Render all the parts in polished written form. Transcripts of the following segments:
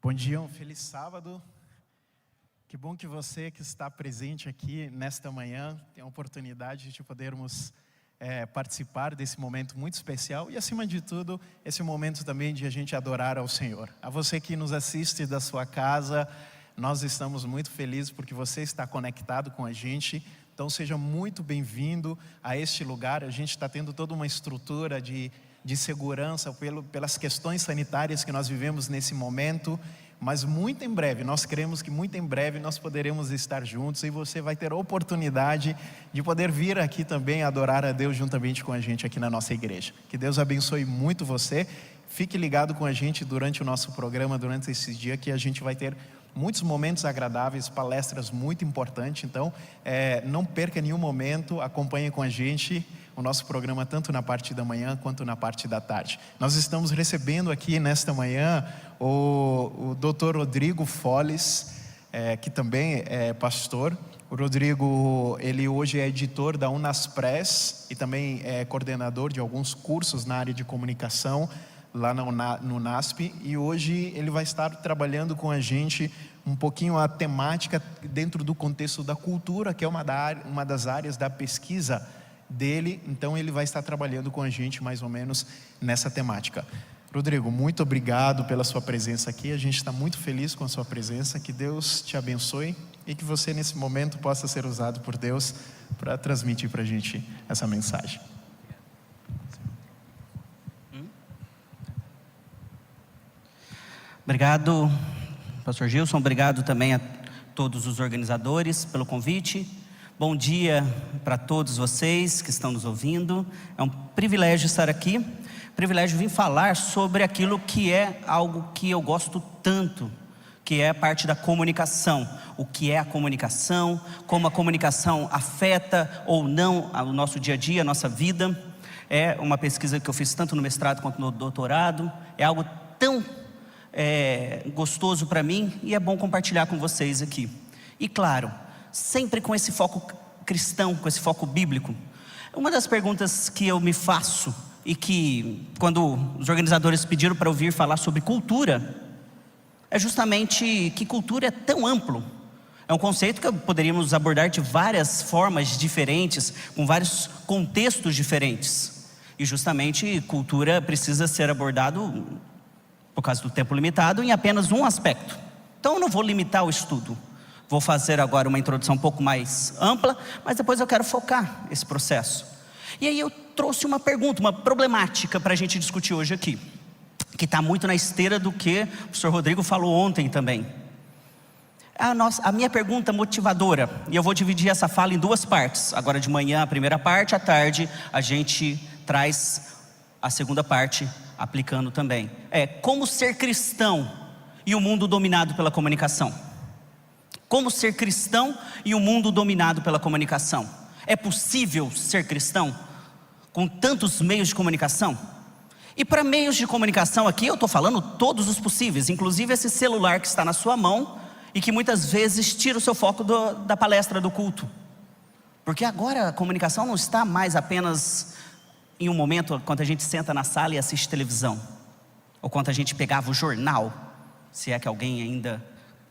Bom dia, um feliz sábado. Que bom que você que está presente aqui nesta manhã tem a oportunidade de podermos participar desse momento muito especial e, acima de tudo, esse momento também de a gente adorar ao Senhor. A você que nos assiste da sua casa, nós estamos muito felizes porque você está conectado com a gente. Então seja muito bem-vindo a este lugar. A gente está tendo toda uma estrutura de segurança pelas questões sanitárias que nós vivemos nesse momento, mas muito em breve, nós queremos que muito em breve nós poderemos estar juntos e você vai ter a oportunidade de poder vir aqui também adorar a Deus juntamente com a gente aqui na nossa igreja. Que Deus abençoe muito você. Fique ligado com a gente durante o nosso programa, durante esses dias, que a gente vai ter muitos momentos agradáveis, palestras muito importantes. Então, não perca nenhum momento, acompanhe com a gente o nosso programa tanto na parte da manhã quanto na parte da tarde. Nós estamos recebendo aqui nesta manhã o Dr. Rodrigo Folles, que também é pastor. O Rodrigo, ele hoje é editor da Unaspress e também é coordenador de alguns cursos na área de comunicação lá no NASP, e hoje ele vai estar trabalhando com a gente um pouquinho a temática dentro do contexto da cultura, que é uma das áreas da pesquisa dele. Então ele vai estar trabalhando com a gente mais ou menos nessa temática. Rodrigo, muito obrigado pela sua presença aqui, a gente está muito feliz com a sua presença, que Deus te abençoe e que você nesse momento possa ser usado por Deus para transmitir para a gente essa mensagem. Obrigado, pastor Gilson, obrigado também a todos os organizadores pelo convite. Bom dia para todos vocês que estão nos ouvindo. É um privilégio estar aqui, privilégio vir falar sobre aquilo que é algo que eu gosto tanto, que é a parte da comunicação. O que é a comunicação, como a comunicação afeta ou não o nosso dia a dia, a nossa vida. É uma pesquisa que eu fiz tanto no mestrado quanto no doutorado. É algo tão gostoso para mim e é bom compartilhar com vocês aqui. E claro, sempre com esse foco cristão, com esse foco bíblico. Uma das perguntas que eu me faço e que, quando os organizadores pediram para eu vir falar sobre cultura, é justamente que cultura é tão amplo. É um conceito que poderíamos abordar de várias formas diferentes, com vários contextos diferentes. E justamente cultura precisa ser abordado, por causa do tempo limitado, em apenas um aspecto. Então eu não vou limitar o estudo. Vou fazer agora uma introdução um pouco mais ampla, mas depois eu quero focar esse processo. E aí eu trouxe uma pergunta, uma problemática para a gente discutir hoje aqui, que está muito na esteira do que o professor Rodrigo falou ontem também. A minha pergunta motivadora, e eu vou dividir essa fala em duas partes. Agora de manhã a primeira parte, à tarde a gente traz a segunda parte, aplicando também. Como ser cristão e o mundo dominado pela comunicação. Como ser cristão e o mundo dominado pela comunicação. É possível ser cristão com tantos meios de comunicação? E para meios de comunicação aqui eu estou falando todos os possíveis, inclusive esse celular que está na sua mão e que muitas vezes tira o seu foco da palestra, do culto. Porque agora a comunicação não está mais apenas em um momento quando a gente senta na sala e assiste televisão, ou quando a gente pegava o jornal, se é que alguém ainda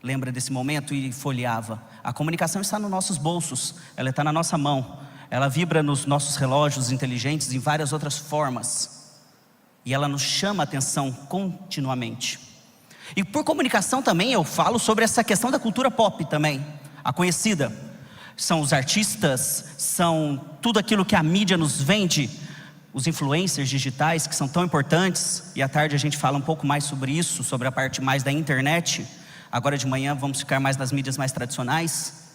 lembra desse momento, e folheava. A comunicação está nos nossos bolsos, ela está na nossa mão, ela vibra nos nossos relógios inteligentes em várias outras formas, e ela nos chama a atenção continuamente. E por comunicação também eu falo sobre essa questão da cultura pop também, a conhecida. São os artistas, são tudo aquilo que a mídia nos vende, os influencers digitais que são tão importantes, e à tarde a gente fala um pouco mais sobre isso, sobre a parte mais da internet. Agora de manhã vamos ficar mais nas mídias mais tradicionais.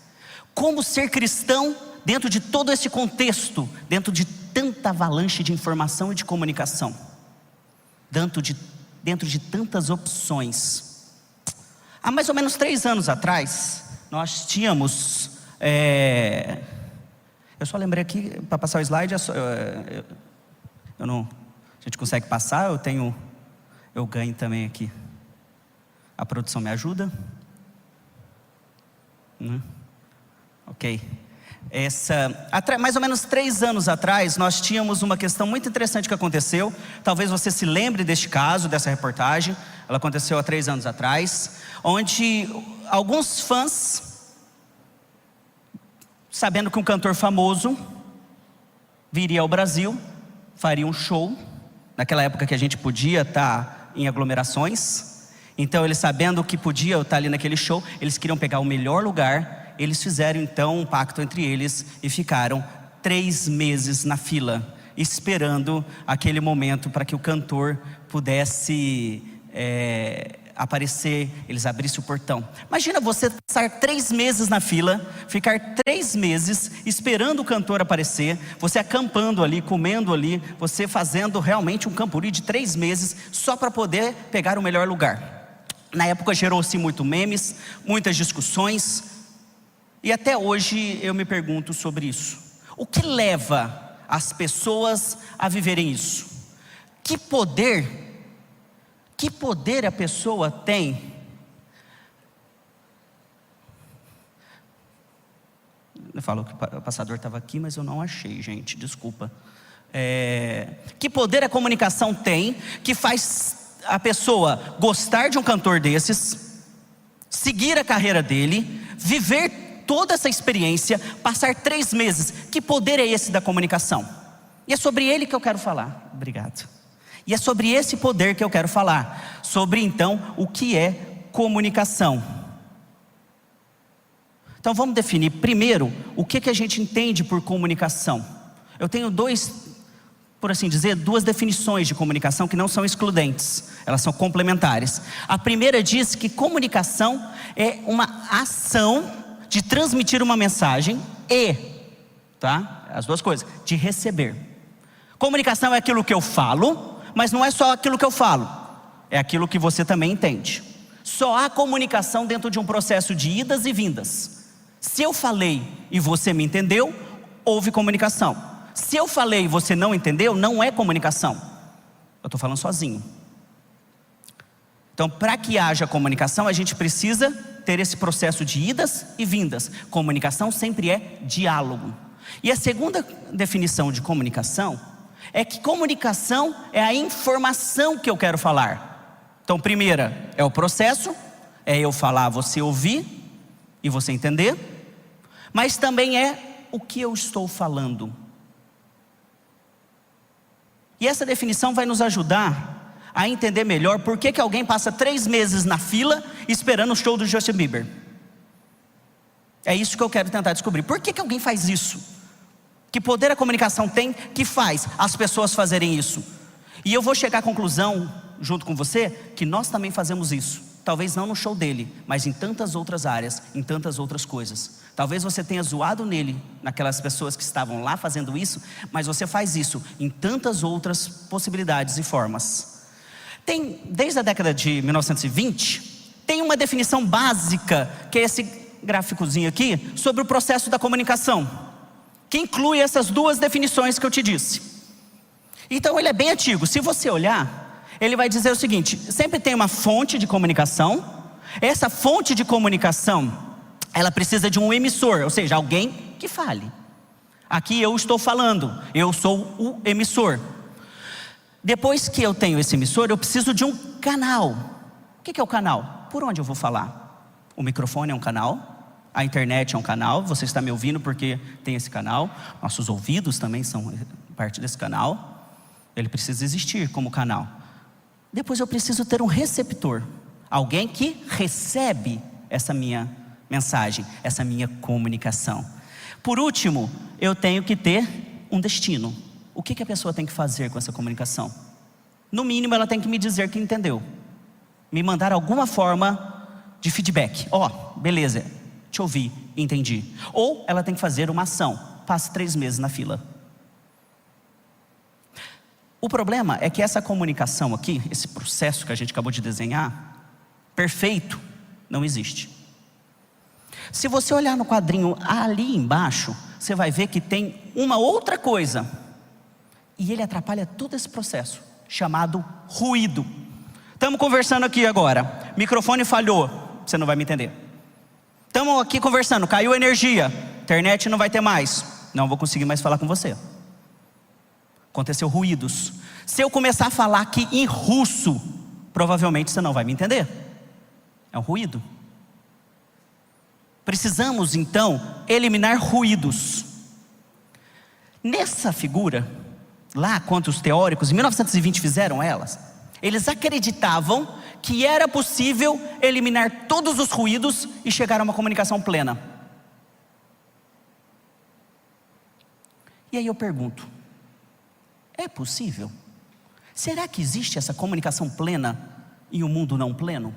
Como ser cristão dentro de todo esse contexto, dentro de tanta avalanche de informação e de comunicação, dentro de tantas opções. Há mais ou menos 3 anos atrás, nós tínhamos... eu só lembrei aqui, para passar o slide, a gente consegue passar, eu ganho também aqui. A produção me ajuda? Ok. Mais ou menos 3 anos atrás, nós tínhamos uma questão muito interessante que aconteceu. Talvez você se lembre deste caso, dessa reportagem. Ela aconteceu há 3 anos atrás, onde alguns fãs, sabendo que um cantor famoso viria ao Brasil, faria um show, naquela época que a gente podia estar em aglomerações, então eles, sabendo que podia estar ali naquele show, eles queriam pegar o melhor lugar. Eles fizeram então um pacto entre eles e ficaram 3 meses na fila, esperando aquele momento para que o cantor pudesse aparecer, eles abrissem o portão. Imagina você passar 3 meses na fila, ficar 3 meses esperando o cantor aparecer, você acampando ali, comendo ali, você fazendo realmente um campuri de 3 meses, só para poder pegar o melhor lugar. Na época gerou-se muito memes, muitas discussões, e até hoje eu me pergunto sobre isso. O que leva as pessoas a viverem isso? Que poder a pessoa tem? Eu falo que o passador estava aqui, mas eu não achei, gente, desculpa. Que poder a comunicação tem que faz a pessoa gostar de um cantor desses, seguir a carreira dele, viver toda essa experiência, passar 3 meses? Que poder é esse da comunicação? E é sobre ele que eu quero falar. Obrigado. E é sobre esse poder que eu quero falar. Sobre então o que é comunicação. Então vamos definir primeiro o que a gente entende por comunicação. Eu tenho por assim dizer, 2 definições de comunicação que não são excludentes, elas são complementares. A primeira diz que comunicação é uma ação de transmitir uma mensagem as 2 coisas, de receber. Comunicação é aquilo que eu falo, mas não é só aquilo que eu falo, é aquilo que você também entende. Só há comunicação dentro de um processo de idas e vindas. Se eu falei e você me entendeu, houve comunicação. Se eu falei e você não entendeu, não é comunicação. Eu estou falando sozinho. Então, para que haja comunicação, a gente precisa ter esse processo de idas e vindas. Comunicação sempre é diálogo. E a segunda definição de comunicação é que comunicação é a informação que eu quero falar. Então, primeira é o processo, é eu falar, você ouvir e você entender, mas também é o que eu estou falando. E essa definição vai nos ajudar a entender melhor por que alguém passa 3 meses na fila esperando o show do Justin Bieber. É isso que eu quero tentar descobrir. Por que alguém faz isso? Que poder a comunicação tem que faz as pessoas fazerem isso? E eu vou chegar à conclusão, junto com você, que nós também fazemos isso. Talvez não no show dele, mas em tantas outras áreas, em tantas outras coisas. Talvez você tenha zoado nele, naquelas pessoas que estavam lá fazendo isso, mas você faz isso em tantas outras possibilidades e formas. Desde a década de 1920, tem uma definição básica, que é esse gráficozinho aqui, sobre o processo da comunicação, que inclui essas 2 definições que eu te disse. Então ele é bem antigo. Se você olhar, ele vai dizer o seguinte: sempre tem uma fonte de comunicação. Essa fonte de comunicação, ela precisa de um emissor, ou seja, alguém que fale. Aqui eu estou falando, eu sou o emissor. Depois que eu tenho esse emissor, eu preciso de um canal. O que é o canal? Por onde eu vou falar? O microfone é um canal, a internet é um canal, você está me ouvindo porque tem esse canal. Nossos ouvidos também são parte desse canal. Ele precisa existir como canal. Depois eu preciso ter um receptor, alguém que recebe essa minha mensagem, essa minha comunicação. Por último, eu tenho que ter um destino. O que a pessoa tem que fazer com essa comunicação? No mínimo ela tem que me dizer que entendeu, me mandar alguma forma de feedback. Beleza, te ouvi, entendi. Ou ela tem que fazer uma ação, passe 3 meses na fila. O problema é que essa comunicação aqui, esse processo que a gente acabou de desenhar, perfeito, não existe. Se você olhar no quadrinho ali embaixo, você vai ver que tem uma outra coisa, e ele atrapalha todo esse processo, chamado ruído. Estamos conversando aqui agora, microfone falhou, você não vai me entender. Estamos aqui conversando, caiu a energia, internet não vai ter mais, não vou conseguir mais falar com você. Aconteceu ruídos. Se eu começar a falar aqui em russo, provavelmente você não vai me entender. É um ruído. Precisamos então eliminar ruídos. Nessa figura, lá quando os teóricos em 1920 fizeram elas, eles acreditavam que era possível eliminar todos os ruídos e chegar a uma comunicação plena. E aí eu pergunto, é possível? Será que existe essa comunicação plena em um mundo não pleno?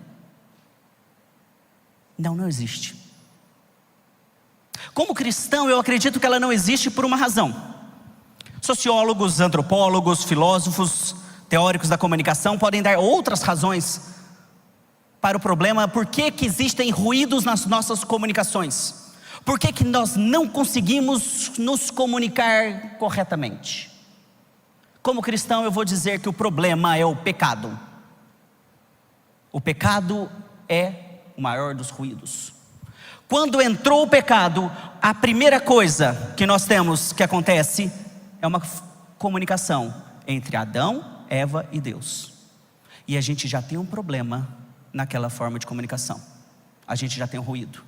Não, não existe. Como cristão, eu acredito que ela não existe por uma razão. Sociólogos, antropólogos, filósofos, teóricos da comunicação podem dar outras razões para o problema. Por que existem ruídos nas nossas comunicações? Por que nós não conseguimos nos comunicar corretamente? Como cristão, eu vou dizer que o problema é o pecado. O pecado é o maior dos ruídos. Quando entrou o pecado, a primeira coisa que nós temos que acontece é uma comunicação entre Adão, Eva e Deus. E a gente já tem um problema naquela forma de comunicação. A gente já tem um ruído.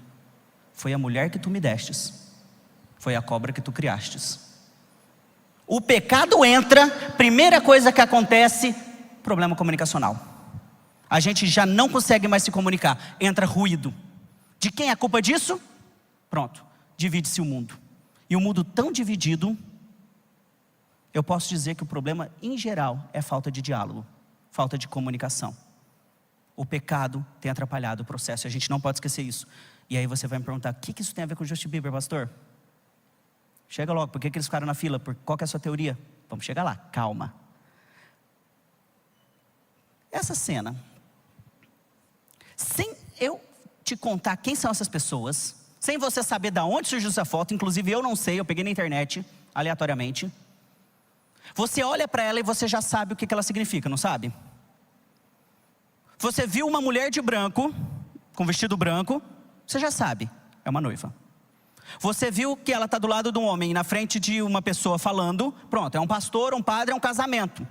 Foi a mulher que tu me destes. Foi a cobra que tu criastes. O pecado entra, primeira coisa que acontece, problema comunicacional. A gente já não consegue mais se comunicar. Entra ruído. De quem é a culpa disso? Pronto, divide-se o mundo. E o mundo tão dividido, eu posso dizer que o problema em geral é falta de diálogo, falta de comunicação. O pecado tem atrapalhado o processo, a gente não pode esquecer isso. E aí você vai me perguntar, o que isso tem a ver com Justin Bieber, pastor? Chega logo, por que eles ficaram na fila? Qual que é a sua teoria? Vamos chegar lá, calma. Essa cena, sem eu te contar quem são essas pessoas, sem você saber de onde surgiu essa foto, inclusive eu não sei, eu peguei na internet, aleatoriamente. Você olha para ela e você já sabe o que ela significa, não sabe? Você viu uma mulher de branco, com vestido branco, você já sabe, é uma noiva. Você viu que ela está do lado de um homem, na frente de uma pessoa falando, pronto, é um pastor, um padre, é um casamento.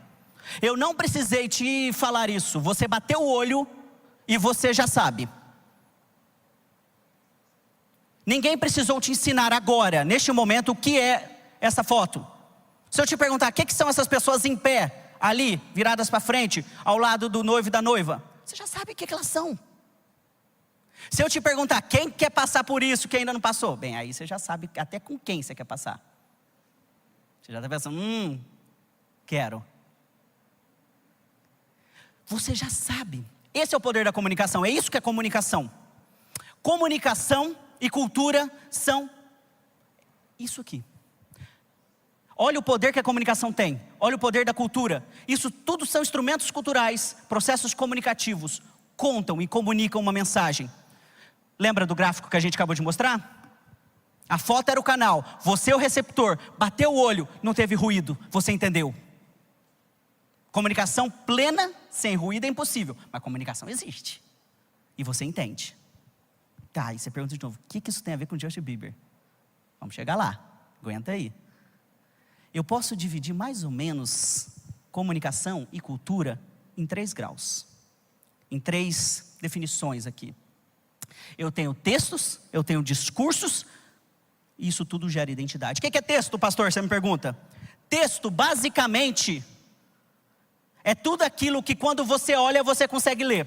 Eu não precisei te falar isso, você bateu o olho e você já sabe. Ninguém precisou te ensinar agora, neste momento, o que é essa foto. Se eu te perguntar, o que são essas pessoas em pé, ali, viradas para frente, ao lado do noivo e da noiva, você já sabe o que elas são. Se eu te perguntar, quem quer passar por isso que ainda não passou? Bem, aí você já sabe até com quem você quer passar. Você já está pensando, quero. Você já sabe. Esse é o poder da comunicação, é isso que é comunicação. Comunicação e cultura são isso aqui. Olha o poder que a comunicação tem. Olha o poder da cultura. Isso tudo são instrumentos culturais, processos comunicativos. Contam e comunicam uma mensagem. Lembra do gráfico que a gente acabou de mostrar? A foto era o canal, você é o receptor. Bateu o olho, não teve ruído, você entendeu. Comunicação plena, sem ruído é impossível. Mas comunicação existe. E você entende. Tá, e você pergunta de novo, o que isso tem a ver com Justin Bieber? Vamos chegar lá, aguenta aí. Eu posso dividir mais ou menos comunicação e cultura em 3 graus. Em 3 definições aqui. Eu tenho textos, eu tenho discursos, e isso tudo gera identidade. O que é texto, pastor? Você me pergunta. Texto, basicamente, é tudo aquilo que quando você olha, você consegue ler.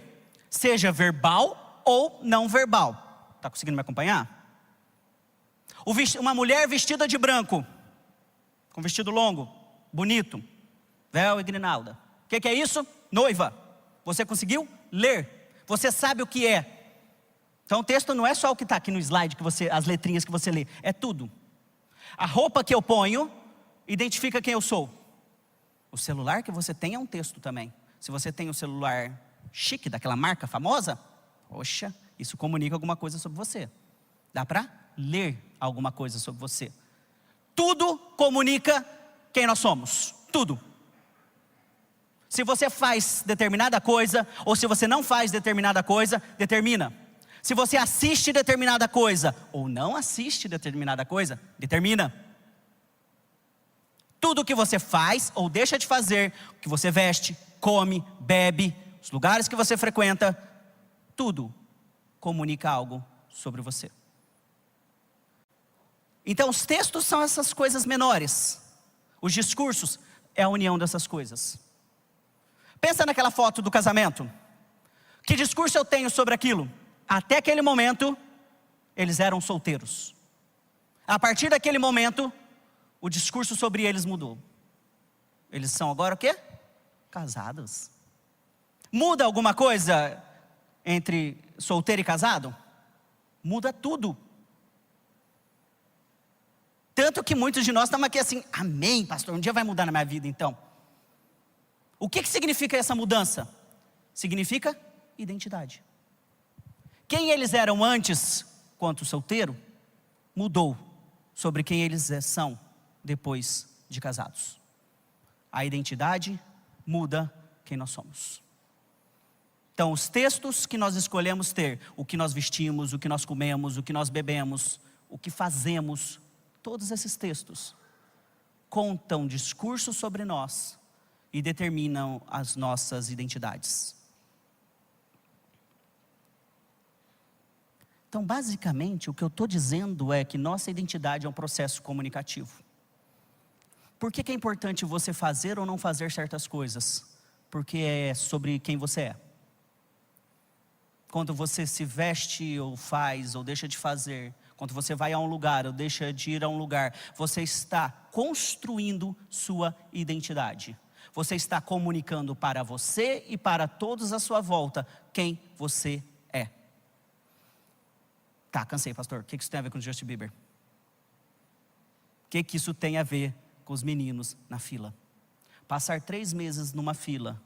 Seja verbal ou não verbal. Está conseguindo me acompanhar? Uma mulher vestida de branco, com vestido longo, bonito, véu e grinalda. O que é isso? Noiva. Você conseguiu ler. Você sabe o que é. Então o texto não é só o que está aqui no slide, as letrinhas que você lê. É tudo. A roupa que eu ponho identifica quem eu sou. O celular que você tem é um texto também. Se você tem um celular chique, daquela marca famosa, poxa, isso comunica alguma coisa sobre você. Dá para ler alguma coisa sobre você. Tudo comunica quem nós somos. Tudo. Se você faz determinada coisa, ou se você não faz determinada coisa, determina. Se você assiste determinada coisa, ou não assiste determinada coisa, determina. Tudo que você faz, ou deixa de fazer, o que você veste, come, bebe, os lugares que você frequenta, tudo comunica algo sobre você. Então os textos são essas coisas menores. Os discursos é a união dessas coisas. Pensa naquela foto do casamento. Que discurso eu tenho sobre aquilo? Até aquele momento, eles eram solteiros. A partir daquele momento, o discurso sobre eles mudou. Eles são agora o quê? Casados. Muda alguma coisa entre solteiro e casado? Muda tudo. Tanto que muitos de nós estamos aqui assim, amém, pastor, um dia vai mudar na minha vida então. O que significa essa mudança? Significa identidade. Quem eles eram antes, quanto solteiro, mudou sobre quem eles são depois de casados. A identidade muda quem nós somos. Então os textos que nós escolhemos ter, o que nós vestimos, o que nós comemos, o que nós bebemos, o que fazemos, todos esses textos contam discursos sobre nós e determinam as nossas identidades. Então, basicamente, o que eu estou dizendo é que nossa identidade é um processo comunicativo. Por que é importante você fazer ou não fazer certas coisas? Porque é sobre quem você é. Quando você se veste ou faz ou deixa de fazer, quando você vai a um lugar ou deixa de ir a um lugar, você está construindo sua identidade. Você está comunicando para você e para todos à sua volta quem você é. Tá, cansei, pastor. O que isso tem a ver com o Justin Bieber? O que isso tem a ver com os meninos na fila? Passar 3 meses numa fila,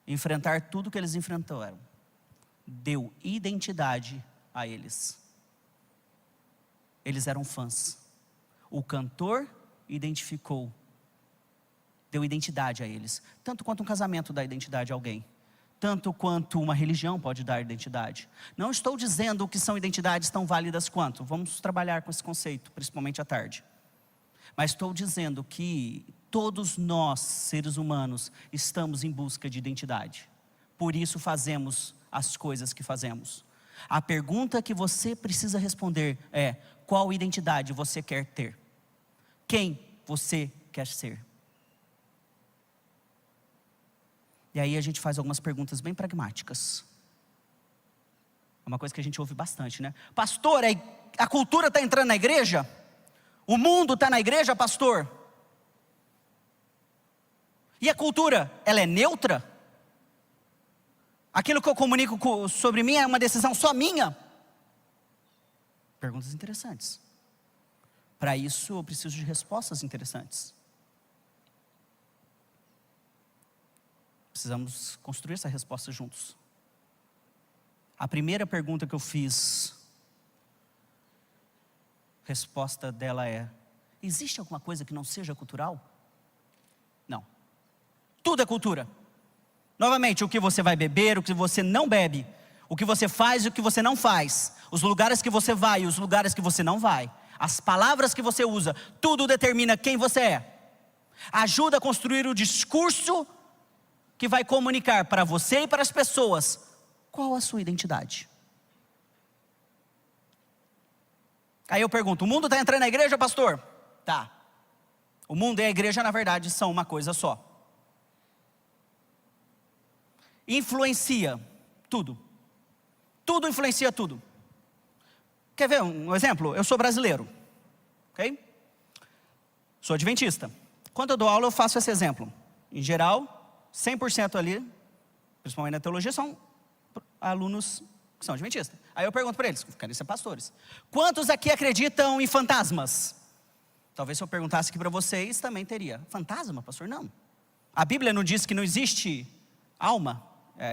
enfrentar tudo que eles enfrentaram, deu identidade a eles. Eles eram fãs. O cantor identificou, deu identidade a eles. Tanto quanto um casamento dá identidade a alguém. Tanto quanto uma religião pode dar identidade. Não estou dizendo que são identidades tão válidas quanto. Vamos trabalhar com esse conceito, principalmente à tarde. Mas estou dizendo que todos nós, seres humanos, estamos em busca de identidade. Por isso fazemos as coisas que fazemos. A pergunta que você precisa responder é: qual identidade você quer ter? Quem você quer ser? E aí a gente faz algumas perguntas bem pragmáticas. É uma coisa que a gente ouve bastante, né? Pastor, a cultura está entrando na igreja? O mundo está na igreja, pastor? E a cultura, ela é neutra? Aquilo que eu comunico sobre mim é uma decisão só minha? Perguntas interessantes. Para isso eu preciso de respostas interessantes. Precisamos construir essa resposta juntos. A primeira pergunta que eu fiz, resposta dela é: existe alguma coisa que não seja cultural? Não. Tudo é cultura. Novamente, o que você vai beber, o que você não bebe, o que você faz e o que você não faz, os lugares que você vai e os lugares que você não vai, as palavras que você usa, tudo determina quem você é. Ajuda a construir o discurso que vai comunicar para você e para as pessoas qual a sua identidade. Aí eu pergunto: o mundo está entrando na igreja, pastor? Tá. O mundo e a igreja, na verdade, são uma coisa só. Influencia tudo. Tudo influencia tudo. Quer ver um exemplo? Eu sou brasileiro, ok? Sou adventista. Quando eu dou aula, eu faço esse exemplo. Em geral, 100% ali, principalmente na teologia, são alunos que são adventistas. Aí eu pergunto para eles, querem ser pastores: quantos aqui acreditam em fantasmas? Talvez se eu perguntasse aqui para vocês, também teria. Fantasma, pastor? Não. A Bíblia não diz que não existe alma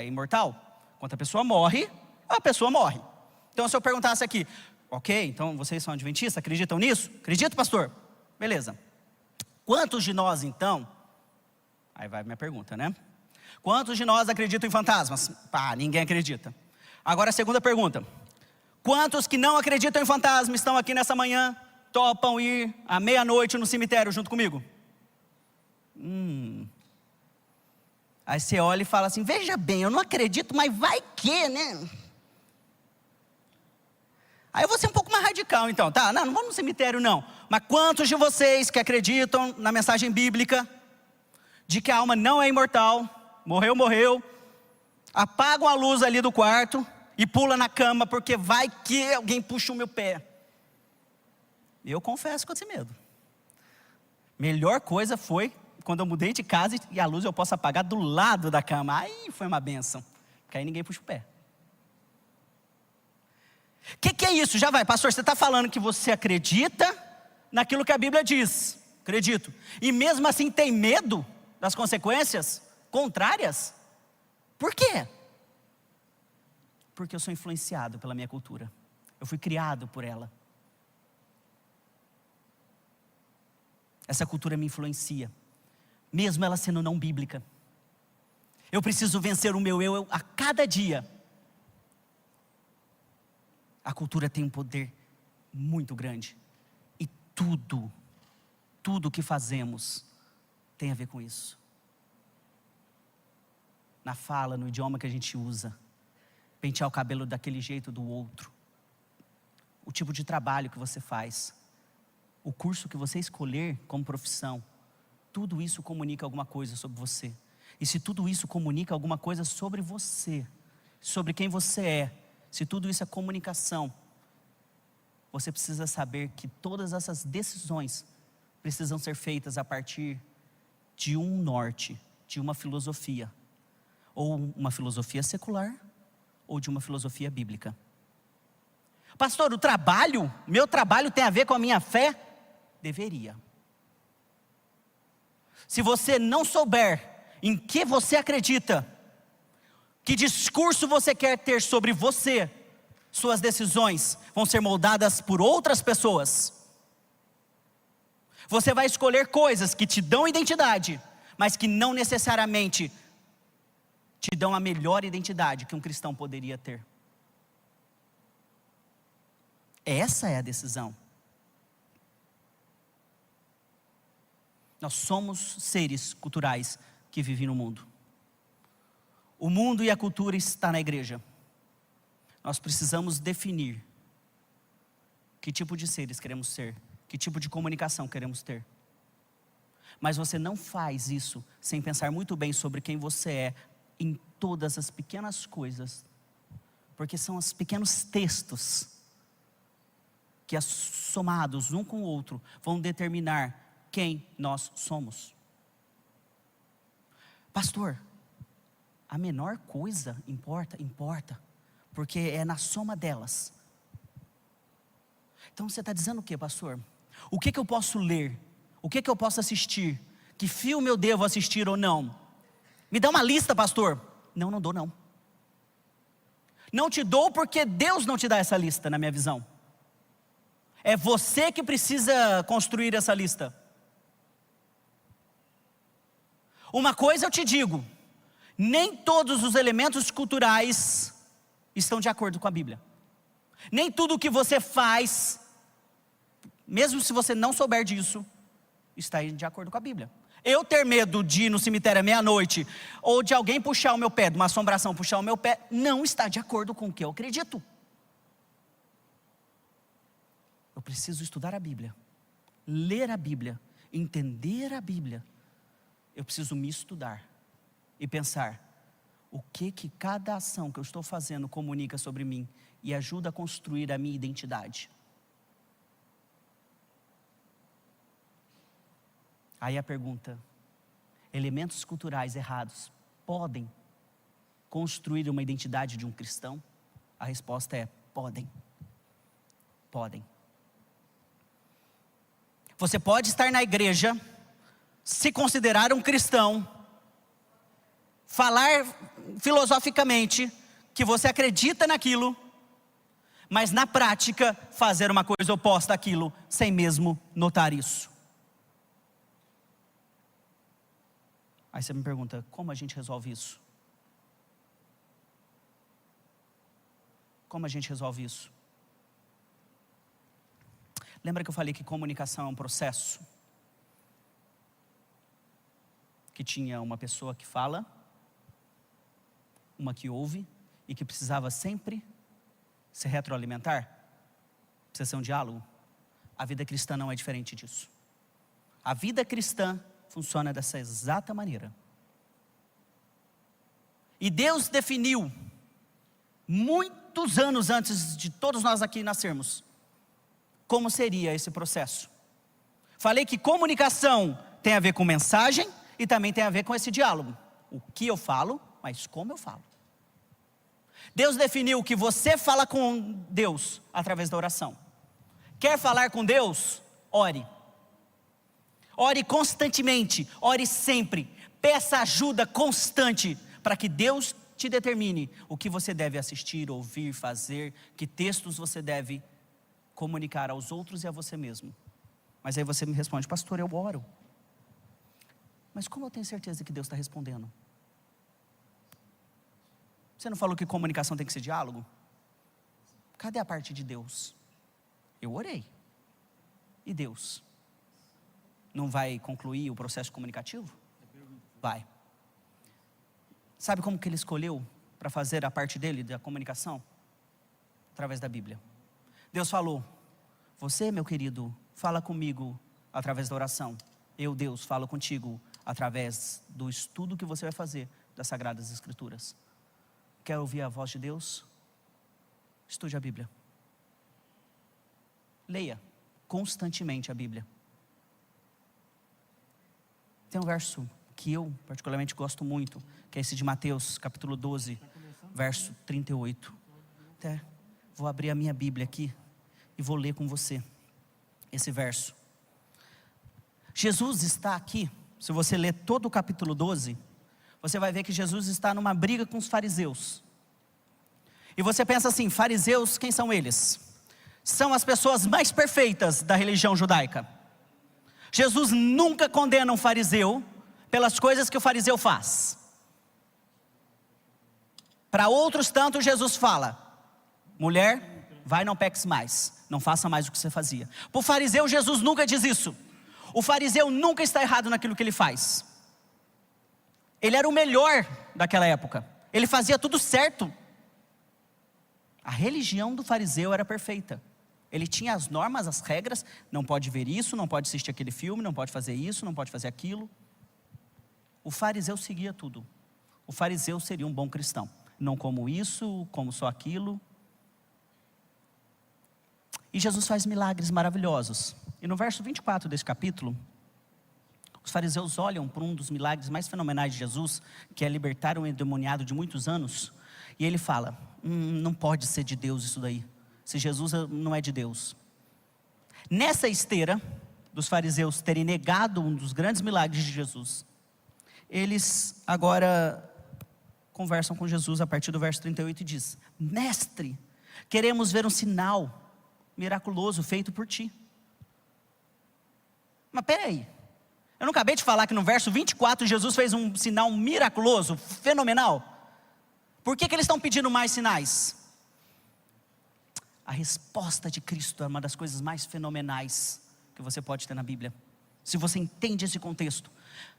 imortal? Quando a pessoa morre, a pessoa morre. Então se eu perguntasse aqui, ok, então vocês são adventistas, acreditam nisso? Acredito, pastor? Beleza. Quantos de nós então... Aí vai a minha pergunta, né? Quantos de nós acreditam em fantasmas? Pá, ninguém acredita. Agora a segunda pergunta: quantos que não acreditam em fantasmas estão aqui nessa manhã, topam ir à meia-noite no cemitério junto comigo? Aí você olha e fala assim, veja bem, eu não acredito, mas vai que, né? Aí eu vou ser um pouco mais radical então, tá? Não vamos no cemitério não. Mas quantos de vocês que acreditam na mensagem bíblica, de que a alma não é imortal, morreu, apagam a luz ali do quarto e pula na cama, porque vai que alguém puxa o meu pé? Eu confesso que eu tinha medo. Melhor coisa foi quando eu mudei de casa e a luz eu posso apagar do lado da cama. Aí foi uma bênção, porque aí ninguém puxa o pé. O que é isso? Já vai, pastor, você está falando que você acredita naquilo que a Bíblia diz. Acredito. E mesmo assim tem medo das consequências contrárias? Por quê? Porque eu sou influenciado pela minha cultura. Eu fui criado por ela. Essa cultura me influencia, mesmo ela sendo não bíblica. Eu preciso vencer o meu eu a cada dia. A cultura tem um poder muito grande. E tudo que fazemos tem a ver com isso. Na fala, no idioma que a gente usa. Pentear o cabelo daquele jeito do outro. O tipo de trabalho que você faz. O curso que você escolher como profissão. Tudo isso comunica alguma coisa sobre você. E se tudo isso comunica alguma coisa sobre você, sobre quem você é, se tudo isso é comunicação, você precisa saber que todas essas decisões precisam ser feitas a partir de um norte, de uma filosofia. Ou uma filosofia secular, ou de uma filosofia bíblica. Pastor, meu trabalho tem a ver com a minha fé? Deveria. Se você não souber em que você acredita, que discurso você quer ter sobre você, suas decisões vão ser moldadas por outras pessoas. Você vai escolher coisas que te dão identidade, mas que não necessariamente te dão a melhor identidade que um cristão poderia ter. Essa é a decisão. Nós somos seres culturais que vivem no mundo. O mundo e a cultura está na igreja. Nós precisamos definir que tipo de seres queremos ser, que tipo de comunicação queremos ter. Mas você não faz isso sem pensar muito bem sobre quem você é em todas as pequenas coisas, porque são os pequenos textos que, somados um com o outro, vão determinar quem nós somos. Pastor, a menor coisa importa, porque é na soma delas. Então você está dizendo o que, pastor? O que eu posso ler? O que eu posso assistir? Que filme eu devo assistir ou não? Me dá uma lista, pastor. Não dou não. Não te dou porque Deus não te dá essa lista, na minha visão. É você que precisa construir essa lista. Uma coisa eu te digo, nem todos os elementos culturais estão de acordo com a Bíblia. Nem tudo que você faz, mesmo se você não souber disso, está de acordo com a Bíblia. Eu ter medo de ir no cemitério à meia-noite, ou de alguém puxar o meu pé, de uma assombração puxar o meu pé, não está de acordo com o que eu acredito. Eu preciso estudar a Bíblia, ler a Bíblia, entender a Bíblia. Eu preciso me estudar e pensar o que cada ação que eu estou fazendo comunica sobre mim e ajuda a construir a minha identidade. Aí a pergunta: elementos culturais errados podem construir uma identidade de um cristão? A resposta é: podem. Podem. Você pode estar na igreja, se considerar um cristão, falar filosoficamente que você acredita naquilo, mas na prática fazer uma coisa oposta àquilo, sem mesmo notar isso. Aí você me pergunta, como a gente resolve isso? Como a gente resolve isso? Lembra que eu falei que comunicação é um processo? Que tinha uma pessoa que fala, uma que ouve e que precisava sempre se retroalimentar. Precisa ser um diálogo. A vida cristã não é diferente disso. A vida cristã funciona dessa exata maneira. E Deus definiu, muitos anos antes de todos nós aqui nascermos, como seria esse processo. Falei que comunicação tem a ver com mensagem e também tem a ver com esse diálogo. O que eu falo, mas como eu falo. Deus definiu que você fala com Deus através da oração. Quer falar com Deus? Ore. Ore constantemente, ore sempre. Peça ajuda constante para que Deus te determine o que você deve assistir, ouvir, fazer, que textos você deve comunicar aos outros e a você mesmo. Mas aí você me responde: pastor, eu oro. Mas como eu tenho certeza que Deus está respondendo? Você não falou que comunicação tem que ser diálogo? Cadê a parte de Deus? Eu orei. E Deus? Não vai concluir o processo comunicativo? Vai. Sabe como que ele escolheu para fazer a parte dele da comunicação? Através da Bíblia. Deus falou: você, meu querido, fala comigo através da oração. Eu, Deus, falo contigo através do estudo que você vai fazer das Sagradas Escrituras. Quer ouvir a voz de Deus? Estude a Bíblia. Leia constantemente a Bíblia. Tem um verso que eu particularmente gosto muito, que é esse de Mateus, capítulo 12, verso 38. Até vou abrir a minha Bíblia aqui e vou ler com você esse verso. Jesus está aqui, se você ler todo o capítulo 12, você vai ver que Jesus está numa briga com os fariseus. E você pensa assim: fariseus, quem são eles? São as pessoas mais perfeitas da religião judaica. Jesus nunca condena um fariseu pelas coisas que o fariseu faz. Para outros tanto, Jesus fala: mulher, vai, não peques mais, não faça mais o que você fazia. Para o fariseu, Jesus nunca diz isso. O fariseu nunca está errado naquilo que ele faz. Ele era o melhor daquela época, ele fazia tudo certo. A religião do fariseu era perfeita. Ele tinha as normas, as regras: não pode ver isso, não pode assistir aquele filme, não pode fazer isso, não pode fazer aquilo. O fariseu seguia tudo. O fariseu seria um bom cristão. Não como isso, como só aquilo. E Jesus faz milagres maravilhosos. E no verso 24 desse capítulo, os fariseus olham para um dos milagres mais fenomenais de Jesus, que é libertar um endemoniado de muitos anos. E ele fala: não pode ser de Deus isso daí. Se Jesus não é de Deus. Nessa esteira dos fariseus terem negado um dos grandes milagres de Jesus, eles agora conversam com Jesus a partir do verso 38 e diz: mestre, queremos ver um sinal miraculoso feito por ti. Mas peraí, eu não acabei de falar que no verso 24 Jesus fez um sinal miraculoso, fenomenal? Por que eles estão pedindo mais sinais? A resposta de Cristo é uma das coisas mais fenomenais que você pode ter na Bíblia. Se você entende esse contexto,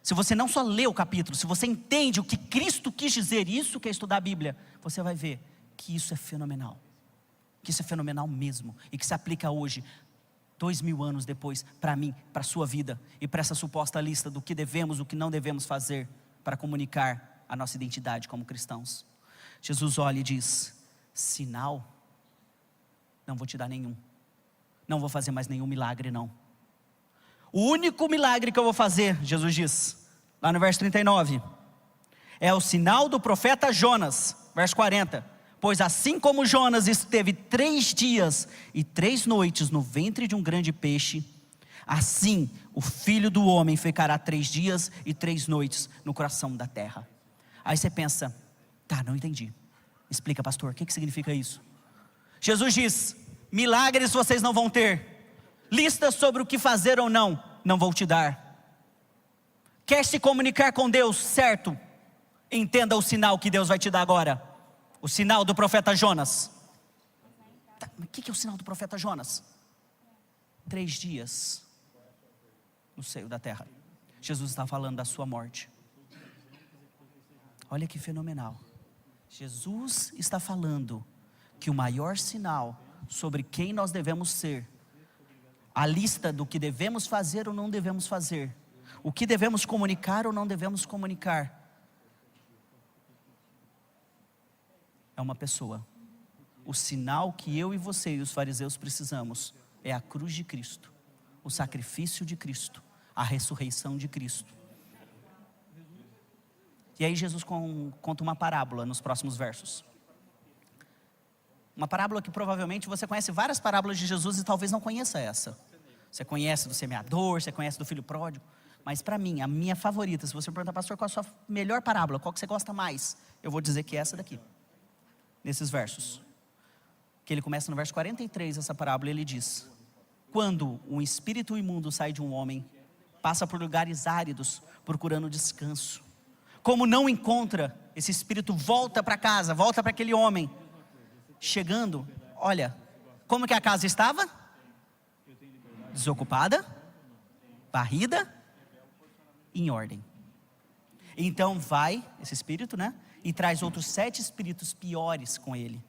se você não só lê o capítulo, se você entende o que Cristo quis dizer, isso que é estudar a Bíblia, você vai ver que isso é fenomenal. Que isso é fenomenal mesmo, e que se aplica hoje, 2000 anos depois, para mim, para a sua vida, e para essa suposta lista do que devemos, o que não devemos fazer, para comunicar a nossa identidade como cristãos. Jesus olha e diz: sinal? Não vou te dar nenhum. Não vou fazer mais nenhum milagre, não. O único milagre que eu vou fazer, Jesus diz, lá no verso 39, é o sinal do profeta Jonas, verso 40. Pois assim como Jonas esteve 3 dias e 3 noites no ventre de um grande peixe, assim o Filho do Homem ficará 3 dias e 3 noites no coração da terra. Aí você pensa: tá, não entendi. Explica, pastor, o que significa isso? Jesus diz: milagres vocês não vão ter, listas sobre o que fazer ou não, não vou te dar. Quer se comunicar com Deus, certo? Entenda o sinal que Deus vai te dar agora. O sinal do profeta Jonas. Tá, mas o que é o sinal do profeta Jonas? 3 dias no seio da terra. Jesus está falando da sua morte. Olha que fenomenal. Jesus está falando que o maior sinal sobre quem nós devemos ser, a lista do que devemos fazer ou não devemos fazer, o que devemos comunicar ou não devemos comunicar, é uma pessoa. O sinal que eu e você e os fariseus precisamos é a cruz de Cristo, o sacrifício de Cristo, a ressurreição de Cristo. E aí Jesus conta uma parábola nos próximos versos. Uma parábola que provavelmente você conhece várias parábolas de Jesus e talvez não conheça essa. Você conhece do semeador, você conhece do filho pródigo. Mas para mim, a minha favorita, se você me perguntar, pastor, qual a sua melhor parábola? Qual que você gosta mais? Eu vou dizer que é essa daqui. Nesses versos. Que ele começa no verso 43, essa parábola, ele diz: quando um espírito imundo sai de um homem, passa por lugares áridos, procurando descanso. Como não encontra, esse espírito volta para casa, volta para aquele homem. Chegando, olha, como que a casa estava? Desocupada, varrida, em ordem. Então vai, esse espírito, né? E traz outros 7 espíritos piores com ele.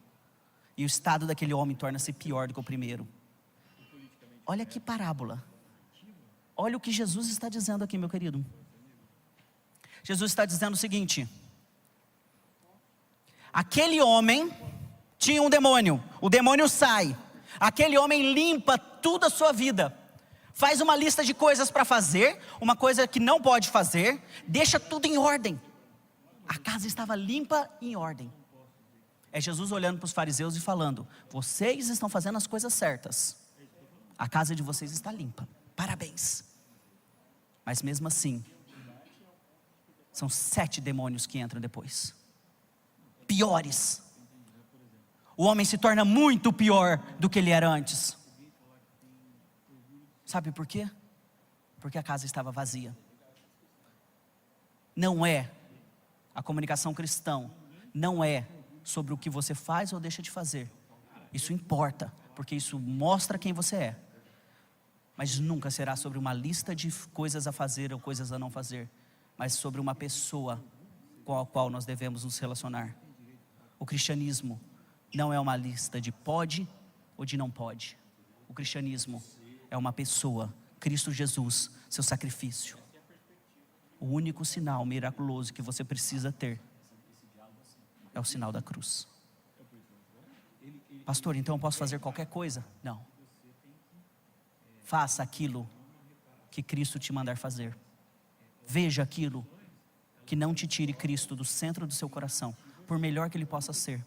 E o estado daquele homem torna-se pior do que o primeiro. Olha que parábola. Olha o que Jesus está dizendo aqui, meu querido. Jesus está dizendo o seguinte: aquele homem tinha um demônio, o demônio sai, aquele homem limpa toda a sua vida, faz uma lista de coisas para fazer, uma coisa que não pode fazer, deixa tudo em ordem. A casa estava limpa e em ordem. É Jesus olhando para os fariseus e falando: vocês estão fazendo as coisas certas, a casa de vocês está limpa, parabéns. Mas mesmo assim, são 7 demônios que entram depois, piores. O homem se torna muito pior do que ele era antes. Sabe por quê? Porque a casa estava vazia. Não é a comunicação cristã, não é sobre o que você faz ou deixa de fazer. Isso importa, porque isso mostra quem você é. Mas nunca será sobre uma lista de coisas a fazer ou coisas a não fazer, mas sobre uma pessoa com a qual nós devemos nos relacionar. O cristianismo não é uma lista de pode ou de não pode. O cristianismo é uma pessoa, Cristo Jesus, seu sacrifício. O único sinal miraculoso que você precisa ter é o sinal da cruz. Pastor, então eu posso fazer qualquer coisa? Não. Faça aquilo que Cristo te mandar fazer. Veja aquilo que não te tire Cristo do centro do seu coração, por melhor que ele possa ser.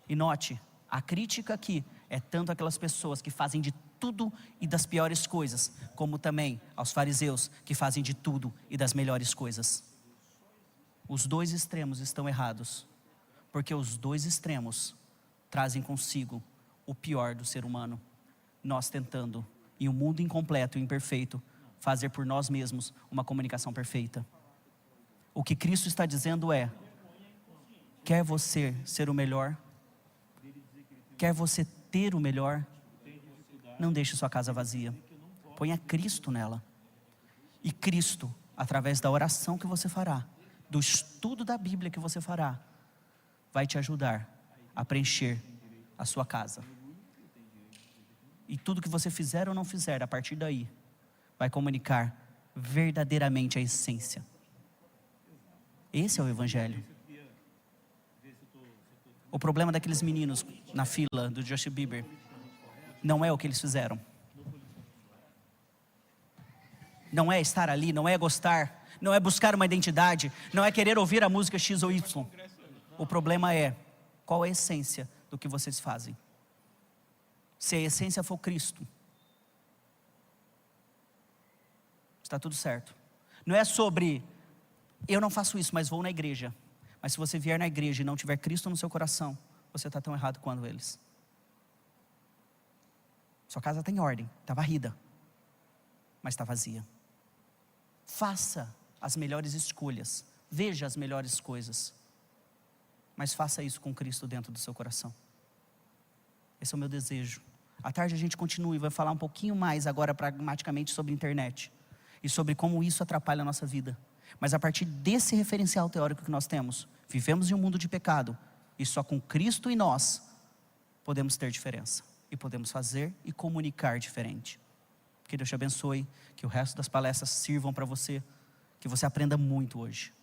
E note, a crítica aqui é tanto aquelas pessoas que fazem de tudo e das piores coisas, como também aos fariseus que fazem de tudo e das melhores coisas. Os dois extremos estão errados, porque os dois extremos trazem consigo o pior do ser humano. Nós tentando, em um mundo incompleto e imperfeito, fazer por nós mesmos uma comunicação perfeita. O que Cristo está dizendo é: quer você ser o melhor? Quer você ter o melhor? Não deixe sua casa vazia. Ponha Cristo nela. E Cristo, através da oração que você fará, do estudo da Bíblia que você fará, vai te ajudar a preencher a sua casa. E tudo que você fizer ou não fizer, a partir daí, vai comunicar verdadeiramente a essência. Esse é o Evangelho. O problema daqueles meninos na fila do Justin Bieber não é o que eles fizeram. Não é estar ali, não é gostar, não é buscar uma identidade, não é querer ouvir a música X ou Y. O problema é, qual é a essência do que vocês fazem? Se a essência for Cristo, está tudo certo. Não é sobre, eu não faço isso, mas vou na igreja. Mas se você vier na igreja e não tiver Cristo no seu coração, você está tão errado quanto eles. Sua casa está em ordem, está varrida, mas está vazia. Faça as melhores escolhas, veja as melhores coisas, mas faça isso com Cristo dentro do seu coração. Esse é o meu desejo. À tarde a gente continua e vai falar um pouquinho mais agora pragmaticamente sobre a internet e sobre como isso atrapalha a nossa vida. Mas a partir desse referencial teórico que nós temos, vivemos em um mundo de pecado, e só com Cristo em nós podemos ter diferença, e podemos fazer e comunicar diferente. Que Deus te abençoe, que o resto das palestras sirvam para você, que você aprenda muito hoje.